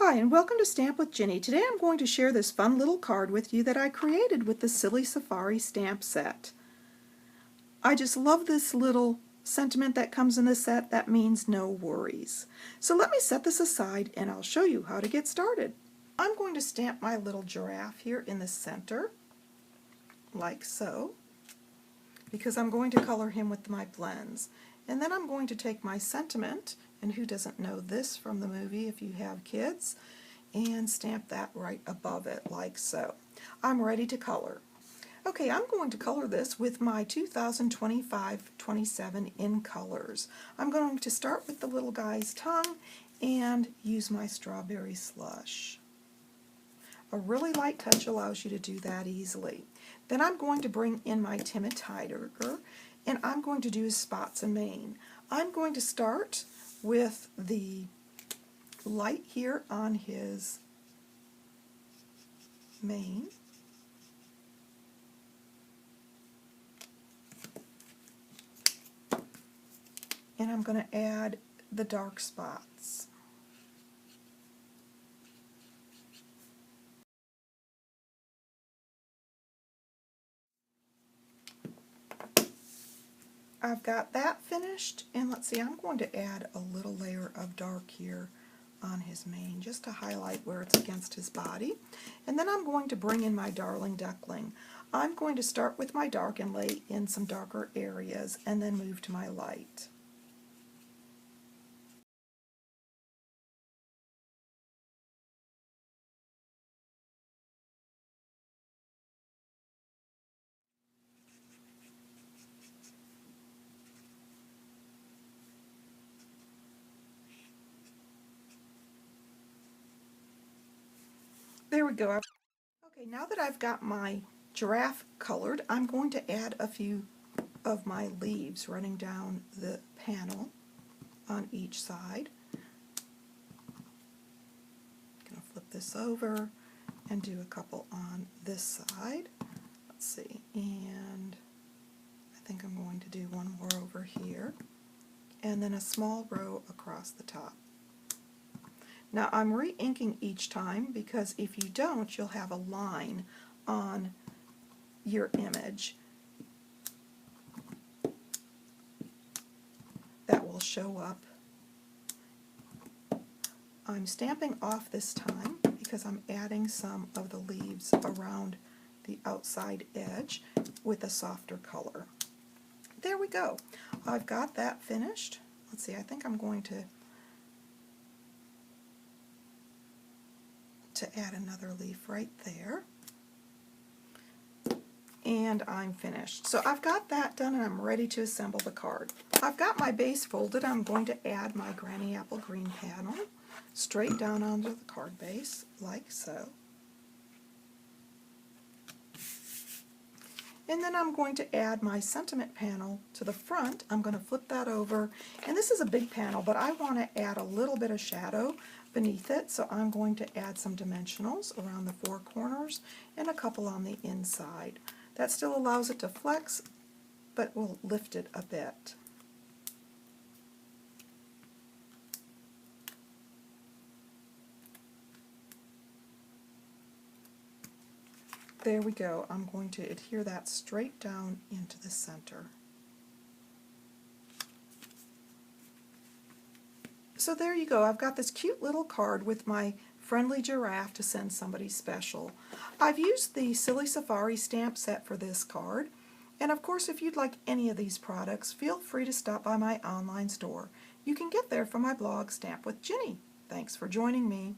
Hi, and welcome to Stamp with Ginny. Today I'm going to share this fun little card with you that I created with the Silly Safari stamp set. I just love this little sentiment that comes in the set that means no worries. So let me set this aside and I'll show you how to get started. I'm going to stamp my little giraffe here in the center, like so, because I'm going to color him with my blends. And then I'm going to take my sentiment, and who doesn't know this from the movie if you have kids, and stamp that right above it like so. I'm ready to color. Okay, I'm going to color this with my 2025-27 in colors. I'm going to start with the little guy's tongue and use my strawberry slush. A really light touch allows you to do that easily. Then I'm going to bring in my Timid Tiger, and I'm going to do his spots and mane. I'm going to start with the light here on his mane. And I'm going to add the dark spots. I've got that finished, and let's see, I'm going to add a little layer of dark here on his mane just to highlight where it's against his body. And then I'm going to bring in my darling duckling. I'm going to start with my dark and lay in some darker areas and then move to my light. There we go. Okay, now that I've got my giraffe colored, I'm going to add a few of my leaves running down the panel on each side. I'm going to flip this over and do a couple on this side. Let's see, and I think I'm going to do one more over here, and then a small row across the top. Now I'm re-inking each time because if you don't, you'll have a line on your image that will show up. I'm stamping off this time because I'm adding some of the leaves around the outside edge with a softer color. There we go. I've got that finished. Let's see, I think I'm going to add another leaf right there. And I'm finished. So I've got that done and I'm ready to assemble the card. I've got my base folded. I'm going to add my Granny Apple Green panel straight down onto the card base, like so. And then I'm going to add my sentiment panel to the front. I'm going to flip that over, and this is a big panel, but I want to add a little bit of shadow beneath it, so I'm going to add some dimensionals around the four corners and a couple on the inside. That still allows it to flex, but will lift it a bit. There we go. I'm going to adhere that straight down into the center. So there you go. I've got this cute little card with my friendly giraffe to send somebody special. I've used the Silly Safari stamp set for this card. And of course, if you'd like any of these products, feel free to stop by my online store. You can get there from my blog, Stamp with Ginny. Thanks for joining me.